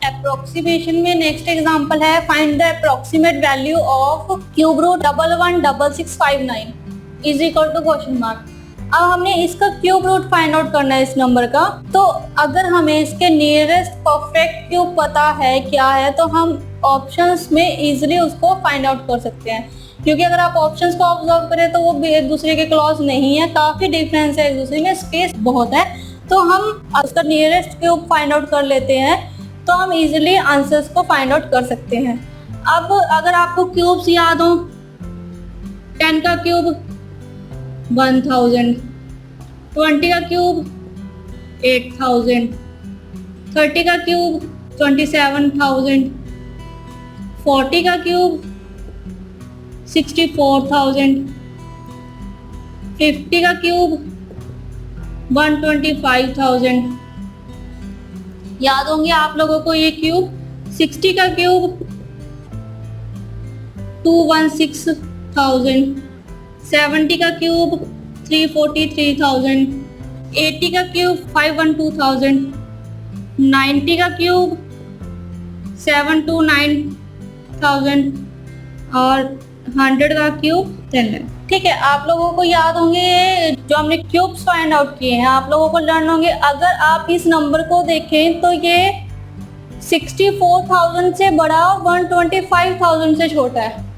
Approximation में next example है, find the approximate value of cube root 116659 is equal to question mark. अब हमने इसका क्यूब रूट फाइंड आउट करना है इस नंबर का। तो अगर हमें इसके नियरेस्ट परफेक्ट क्यूब पता है क्या है, तो हम ऑप्शंस में इजीली उसको फाइंड आउट कर सकते हैं, क्योंकि अगर आप ऑप्शंस को ऑब्जर्व करें तो वो भी एक दूसरे के क्लोज नहीं है, काफी डिफरेंस है एक दूसरे में, स्पेस बहुत है। तो हम उसका नियरेस्ट क्यूब फाइंड आउट कर लेते हैं, तो हम इजीली आंसर्स को फाइंड आउट कर सकते हैं। अब अगर आपको क्यूब्स याद हो, 10 का क्यूब 1000, 20 का क्यूब 8000, 30 का क्यूब 27000, 40 का क्यूब 64,000, 50 का क्यूब 125,000। याद होंगे आप लोगों को ये क्यूब। 60 का क्यूब 216,000, 70 का क्यूब 343,000, 80 का क्यूब 512,000, 90 का क्यूब 729,000 और 100 का क्यूब 10 लाख। ठीक है, आप लोगों को याद होंगे जो हमने क्यूब्स फाइंड आउट किए हैं, आप लोगों को लर्न होंगे। अगर आप इस नंबर को देखें तो ये 64,000 से बड़ा और 125,000 से छोटा है।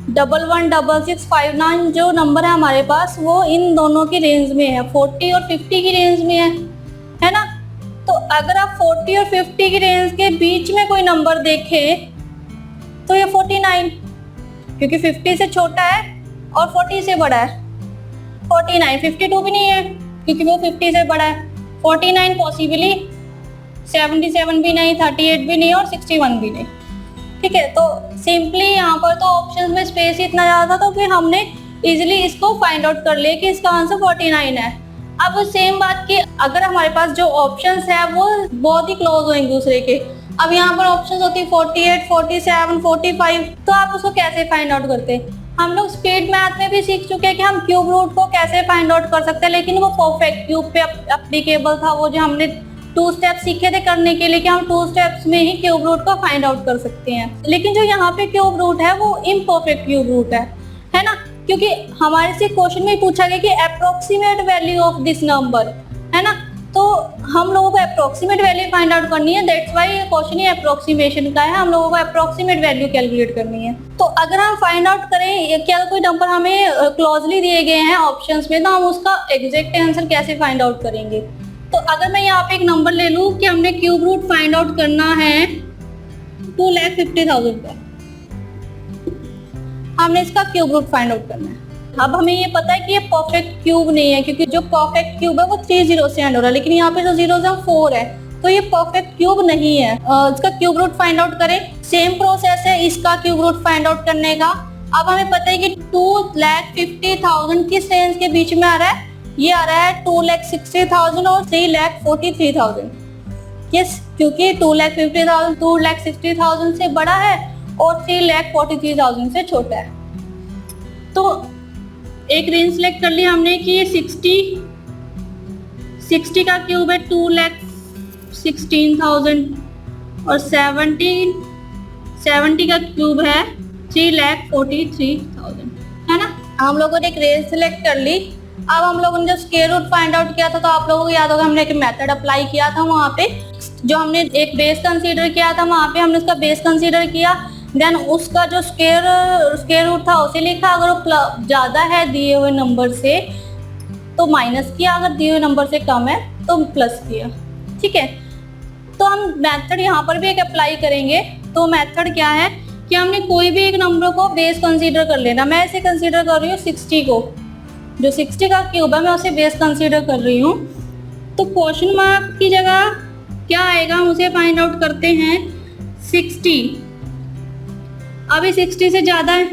116659 जो नंबर है हमारे पास, वो इन दोनों की रेंज में है, 40 और 50 की रेंज में है ना। तो अगर आप 40 और 50 की रेंज के बीच में कोई नंबर देखें तो ये 49, क्योंकि 50 से छोटा है और 40 से बड़ा है। 49, 52 भी नहीं है क्योंकि वो 50 से बड़ा है। 49 पॉसिबली, 77 भी नहीं, 38 भी नहीं और 61 भी नहीं। ठीक है, तो सिंपली यहाँ पर तो ऑप्शंस में स्पेस इतना ज़्यादा था तो फिर हमने इजीली इसको फाइंड आउट कर लिया कि इसका आंसर 49 है। अब सेम बात की, अगर हमारे पास जो ऑप्शंस है वो बहुत ही क्लोज हो एक दूसरे के। अब यहाँ पर ऑप्शंस होती है 48, 47, 45, तो आप उसको कैसे फाइंड आउट करते हैं? हम लोग स्पीड मैथ में भी सीख चुके हैं कि हम क्यूब रूट को कैसे फाइंड आउट कर सकते हैं, लेकिन वो परफेक्ट क्यूब पे एप्लीकेबल था। वो जो हमने 2 स्टेप्स सीखे थे करने के लिए कि हम 2 स्टेप्स में ही क्यूब रूट को फाइंड आउट कर सकते हैं। लेकिन जो यहाँ पे क्यूब रूट है वो इम्परफेक्ट क्यूब रूट है ना, क्योंकि हमारे से क्वेश्चन में पूछा गया कि approximate value of this number, है ना। तो हम लोगों को अप्रोक्सीमेट वैल्यू फाइंड आउट करनी है, दैट्स व्हाई ये क्वेश्चन ही अप्रोक्सीमेशन का है। हम लोगों को अप्रोक्सीमेट वैल्यू कैलकुलेट करनी है। तो अगर हम फाइंड आउट करें कि अगर कोई नंबर हमें क्लोजली दिए गए हैं ऑप्शंस में, तो हम उसका एग्जैक्ट आंसर कैसे फाइंड आउट करेंगे? तो अगर मैं यहाँ पे एक नंबर ले लूँ कि हमने क्यूब रूट फाइंड आउट करना है 2,50,000 का, हमने इसका क्यूब रूट फाइंड आउट करना है। अब हमें ये पता है कि ये परफेक्ट क्यूब नहीं है, क्योंकि जो परफेक्ट क्यूब है वो 3 जीरो से एंड हो रहा है, लेकिन यहाँ पे जो जीरो से 4 है, तो ये परफेक्ट क्यूब नहीं है। इसका क्यूब रूट फाइंड आउट करें, सेम प्रोसेस है इसका क्यूब रूट फाइंड आउट करने का। अब हमें पता है कि 2,50,000 किस रेंज के बीच में आ रहा है? ये आ रहा है 2,60,000 और 3,43,000। यस, क्योंकि 2,50,000 2,60,000 से बड़ा है और 3,43,000 से छोटा है। तो एक रेंज सेलेक्ट कर लिया हमने कि 60 का क्यूब है 2,16,000 और 70 का क्यूब है 3,43,000, है ना। हम लोगों ने एक रेंज सेलेक्ट कर ली। अब हम लोगों ने जब स्क्वायर रूट फाइंड आउट किया था, तो आप लोगों को याद होगा हमने एक मेथड अप्लाई किया था। वहाँ पे जो हमने एक बेस कंसीडर किया था, वहाँ पे हमने उसका बेस कंसीडर किया, देन उसका जो स्क्वायर रूट था उसे लिखा। अगर वो ज़्यादा है दिए हुए नंबर से तो माइनस किया, अगर दिए हुए नंबर से कम है तो प्लस किया। ठीक है, तो हम मेथड यहाँ पर भी एक अप्लाई करेंगे। तो मेथड क्या है कि हमने कोई भी एक नंबर को बेस कंसीडर कर लेना। मैं इसे कंसीडर कर रही हूँ 60 को, जो 60 का क्यूब है मैं उसे बेस कंसीडर कर रही हूँ। तो क्वेश्चन मार्क की जगह क्या आएगा, हम उसे फाइंड आउट करते हैं 60। अभी 60 से ज़्यादा है,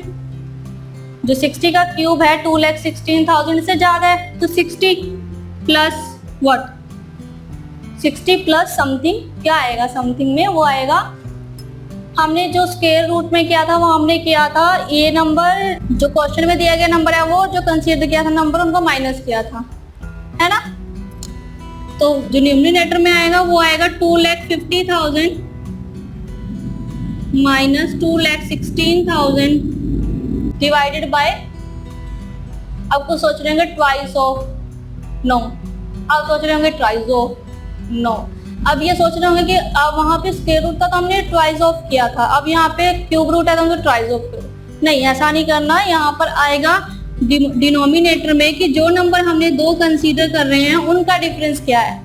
जो 60 का क्यूब है 2,16,000 से ज़्यादा है, तो 60 प्लस व्हाट, 60 प्लस समथिंग क्या आएगा? समथिंग में वो आएगा, हमने जो स्क्वायर रूट में किया था वो हमने किया था ये नंबर, जो क्वेश्चन में दिया गया नंबर है वो जो कंसीडर किया था नंबर, उनको माइनस किया था, है ना। तो जो न्यूमरेटर में आएगा वो आएगा 2,50,000 माइनस 2,16,000 डिवाइडेड बाय, अब कुछ सोच रहे होंगे ट्वाइस ऑफ, नो, अब सोच रहे होंगे ट्वाइस ऑफ, नो, अब ये सोच रहे होंगे कि अब वहां पे स्क्वायर रूट का तो हमने ट्वाइस ऑफ किया था, अब यहाँ पे क्यूब रूट है तो हमने ट्वाइस ऑफ किया। नहीं, ऐसा नहीं करना, यहाँ पर आएगा डिनोमिनेटर में कि जो नंबर हमने दो कंसीडर कर रहे हैं उनका डिफरेंस क्या है।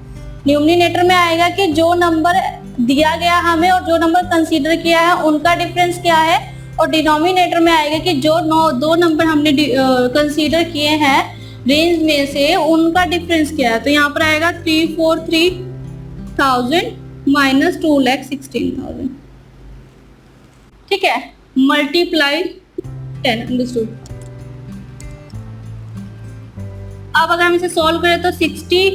न्यूमरेटर में आएगा कि जो नंबर दिया गया हमें और जो नंबर कंसीडर किया है उनका डिफरेंस क्या है, और डिनोमिनेटर में आएगा कि जो दो नंबर हमने कंसीडर किए हैं रेंज में से उनका डिफरेंस क्या है। तो यहाँ पर आएगा 343,000 माइनस 2,16,000, ठीक है, मल्टीप्लाई 10, अंडरस्टूड। अब अगर हम इसे सॉल्व करें तो 60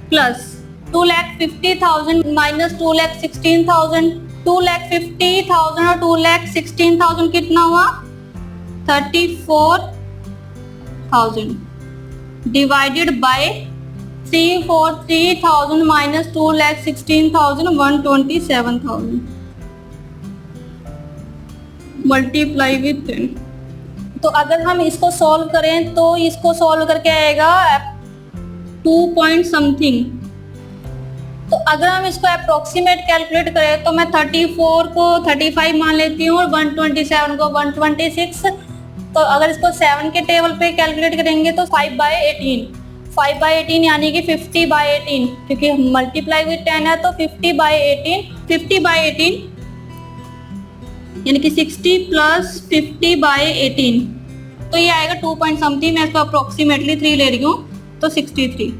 प्लस 2,50,000 माइनस 2,16,000, 2,50,000 और 2,16,000 कितना हुआ, 34,000 divided by 343,000 minus 2,16,000 127,000 multiply with 10। तो अगर हम इसको सॉल्व करें तो इसको सॉल्व करके आएगा 2 पॉइंट समथिंग। तो अगर हम इसको अप्रोक्सीमेट कैलकुलेट करें तो मैं 34 को 35 मान लेती हूँ और 127 को 126। तो अगर इसको 7 के टेबल पे कैलकुलेट करेंगे तो 5/18 यानी कि 50/18, क्योंकि मल्टीप्लाई विथ 10 है तो 50/18 यानी कि 60 प्लस 50/18, तो ये आएगा 2 पॉइंट समथिंग। मैं इसको अप्रोक्सीमेटली 3 ले रही हूँ तो 63।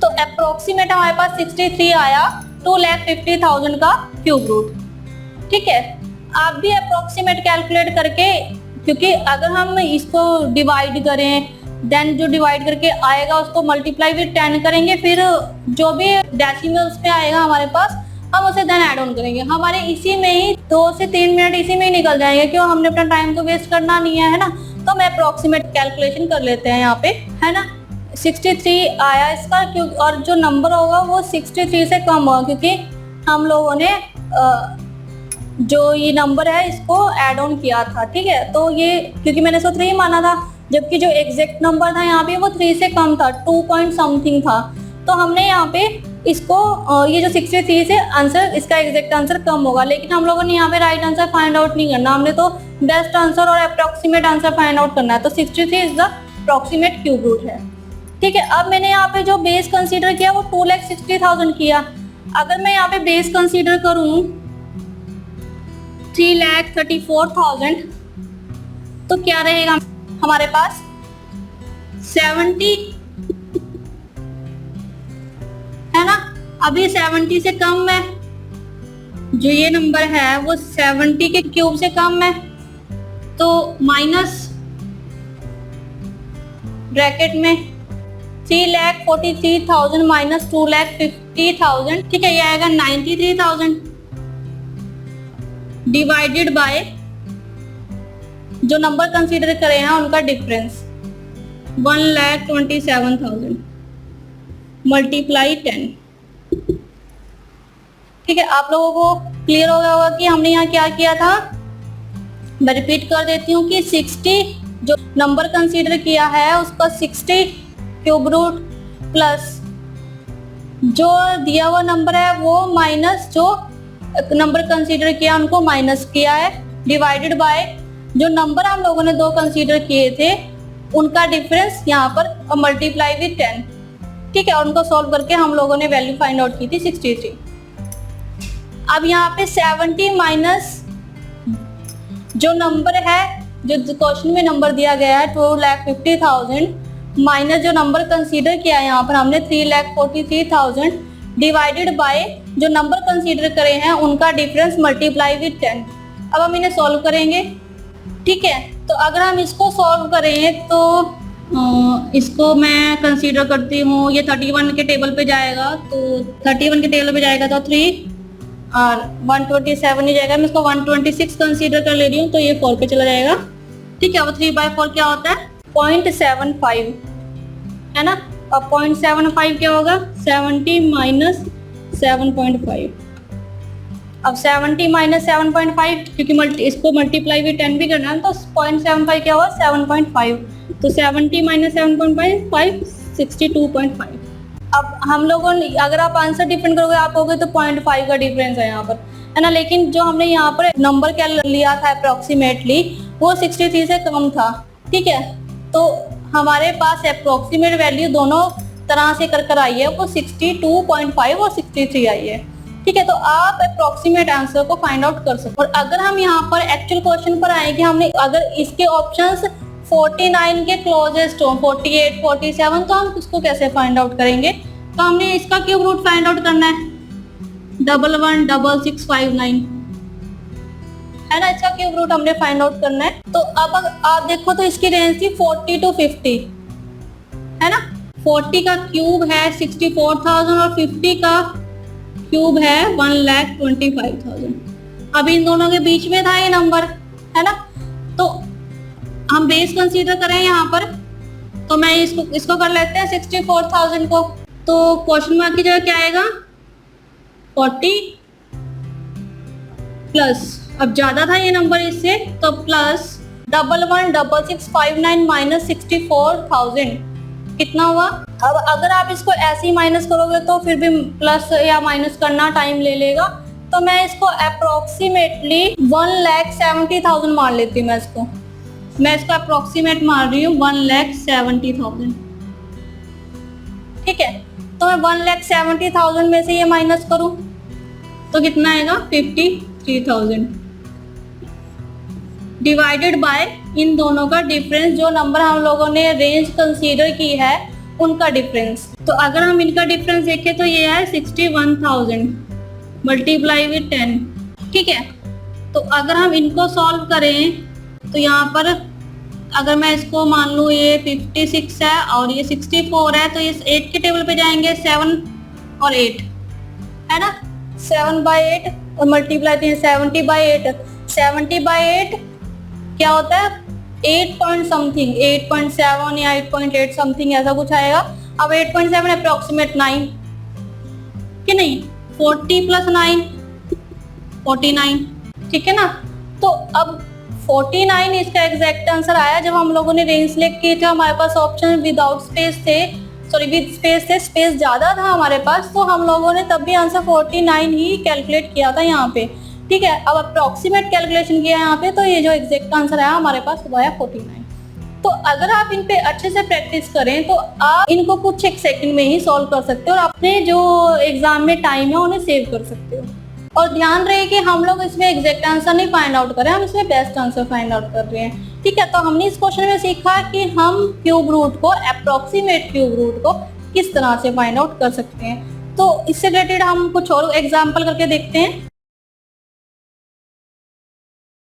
तो अप्रोक्सीमेट हमारे पास 63 आया 2,50,000 का क्यूब रूट, ठीक है। आप भी अप्रोक्सीमेट कैलकुलेट करके, क्योंकि अगर हम इसको डिवाइड करें देन जो डिवाइड करके आएगा उसको मल्टीप्लाई विथ 10 करेंगे, फिर जो भी डेसिमल्स पे आएगा हमारे पास हम उसे देन ऐड ऑन करेंगे। हमारे इसी में ही 2 से 3 मिनट इसी में ही निकल जाएंगे, क्यों, हमने अपना टाइम तो वेस्ट करना नहीं है ना। तो मैं अप्रोक्सीमेट कैलकुलेशन कर लेते हैं यहाँ पे, है ना। 63 आया इसका, क्यों, और जो नंबर होगा वो 63 से कम होगा, क्योंकि हम लोगों ने जो ये नंबर है इसको ऐड ऑन किया था, ठीक है। तो ये क्योंकि मैंने इसको 3 माना था, जबकि जो एग्जैक्ट नंबर था यहाँ पे वो 3 से कम था, 2 पॉइंट समथिंग था। तो हमने यहाँ पे इसको ये जो 63 से आंसर, इसका एग्जैक्ट आंसर कम होगा, लेकिन हम लोगों ने यहाँ पे राइट आंसर फाइंड आउट नहीं करना, हमने तो बेस्ट आंसर और अप्रोक्सीमेट आंसर फाइंड आउट करना है। तो 63 is the approximate cube root है, ठीक है। अब मैंने यहाँ पे जो बेस कंसीडर किया वो 2,60,000 किया। अगर मैं यहाँ पे बेस कंसीडर करूँ 3,34,000 तो क्या रहेगा हमारे पास, 70, है ना। अभी 70 से कम है, जो ये नंबर है वो 70 के क्यूब से कम है, तो माइनस ब्रैकेट में 3,43,000 माइनस 2,50,000, ठीक है, ये आएगा 93,000 डिवाइडेड बाय जो नंबर कंसीडर करे हैं उनका डिफरेंस 1,27,000 मल्टीप्लाई 10, ठीक है। आप लोगों को क्लियर हो गया होगा कि हमने यहाँ क्या किया था। मैं रिपीट कर देती हूँ कि 60 जो नंबर कंसीडर किया है उसका 60 क्यूब रूट प्लस जो दिया हुआ नंबर है वो माइनस जो नंबर कंसीडर किया उनको माइनस किया है, डिवाइडेड बाय जो नंबर हम लोगों ने दो कंसीडर किए थे उनका डिफरेंस यहाँ पर मल्टीप्लाई विथ 10, ठीक है। और उनको सॉल्व करके हम लोगों ने वैल्यू फाइंड आउट की थी 63। अब यहाँ पे 70 माइनस जो नंबर है, जो क्वेश्चन में नंबर दिया गया है 2,50,000 माइनस जो नंबर कंसीडर किया है यहाँ पर हमने 3,43,000 डिवाइडेड बाय जो नंबर कंसीडर करे हैं उनका डिफरेंस मल्टीप्लाई विथ 10। अब हम इन्हें सॉल्व करेंगे, ठीक है। तो अगर हम इसको सॉल्व करें तो इसको मैं कंसीडर करती हूँ, ये 31 के टेबल पे जाएगा, तो 31 के टेबल पे जाएगा तो 3 और 127 ही जाएगा। मैं इसको 126 कंसीडर कर ले रही हूँ तो ये 4 पे चला जाएगा, ठीक है। वो 3/4 क्या होता है 0.75, है ना। अब 0.75 क्या होगा, 70 माइनस 7.5। अब 70 माइनस 7.5, क्योंकि इसको मल्टीप्लाई भी 10 भी करना है, तो 0.75 क्या हुआ, 7.5। तो 70 माइनस 7.5 62.5। अब हम लोगों ने, अगर आप आंसर डिफरेंट करोगे आप कहोगे तो 0.5 का डिफरेंस है यहाँ पर, है ना, लेकिन जो हमने यहाँ पर नंबर क्या लिया था अप्रोक्सीमेटली, वो 63 से कम था। ठीक है, तो हमारे पास अप्रोक्सीमेट वैल्यू दोनों तरह से कर आई है, वो 62.5 और 63 आई है। ठीक है, तो आप अप्रोक्सीमेट आंसर को फाइंड आउट कर सकते हो। और अगर हम यहाँ पर एक्चुअल क्वेश्चन पर आएंगे, हमने अगर इसके ऑप्शंस 49 के क्लोजेस्ट हो, 48, 47, तो हम इसको कैसे फाइंड आउट करेंगे। तो हमने इसका क्यूब रूट फाइंड आउट करना है, 116659, है ना, इसका क्यूब रूट हमने फाइंड आउट करना है। तो अब आप देखो तो इसकी रेंज थी 40 to 50, है ना, 40 का क्यूब है 64,000 और 50 का क्यूब है 1,25,000। अब इन दोनों के बीच में था ये नंबर, है ना, तो हम बेस कंसीडर करें यहाँ पर, तो मैं इसको कर लेते हैं 64,000 को, तो क्वेश्चन मार्क की जगह क्या आएगा, 40 प्लस, अब ज्यादा था ये नंबर इससे, तो प्लस 116659 माइनस 64,000 कितना हुआ। अब अगर आप इसको ऐसे ही माइनस करोगे तो फिर भी प्लस या माइनस करना टाइम ले लेगा, तो मैं इसको अप्रोक्सीमेटली 1,70,000 मान लेती हूँ। मैं इसको अप्रोक्सीमेट मार रही हूँ 1,70,000। ठीक है, तो मैं 1,70,000 में से ये माइनस करूं तो कितना आएगा, 53,000 डिवाइडेड बाय इन दोनों का डिफरेंस, जो नंबर हम लोगों ने रेंज कंसीडर की है उनका डिफरेंस। तो अगर हम इनका डिफरेंस देखें तो ये है 61,000 मल्टीप्लाई विद 10। ठीक है, तो अगर हम इनको सॉल्व करें तो यहाँ पर अगर मैं इसको मान लूँ ये 56 है और ये 64 है, तो ये 8 के टेबल पे जाएंगे, 7 और 8, है ना, 7/8 और मल्टीप्लाई 70/8, 70/8 क्या होता है 8 पॉइंट समथिंग, 8.7 या 8.8 समथिंग ऐसा कुछ आएगा। अब 8.7 अप्रोक्सीमेट 9 कि नहीं, 40 प्लस 9 49, ठीक है ना। तो अब 49 इसका एग्जैक्ट आंसर आया। जब हम लोगों ने रेंज सिलेक्ट किए थे हमारे पास ऑप्शन विदाउट स्पेस थे, सॉरी विद स्पेस थे, स्पेस ज्यादा था हमारे पास, तो हम लोगों ने तब भी आंसर 49 ही कैलकुलेट किया था यहाँ पे। ठीक है, अब अप्रोक्सीमेट कैलकुलेशन किया यहाँ पे, तो ये जो एग्जैक्ट आंसर आया हमारे पास वो है 49। तो अगर आप इन पे अच्छे से प्रैक्टिस करें तो आप इनको कुछ एक सेकंड में ही सॉल्व कर सकते हो और अपने जो एग्जाम में टाइम है उन्हें सेव कर सकते हो। और ध्यान रहे कि हम लोग इसमें एग्जैक्ट आंसर नहीं फाइंड आउट कर रहे हैं, हम इसमें बेस्ट आंसर फाइंड आउट कर रहे हैं। ठीक है, तो हमने इस क्वेश्चन में सीखा कि हम क्यूब रूट को, अप्रोक्सीमेट क्यूब रूट को किस तरह से फाइंड आउट कर सकते हैं। तो इससे रिलेटेड हम कुछ और एग्जाम्पल करके देखते हैं।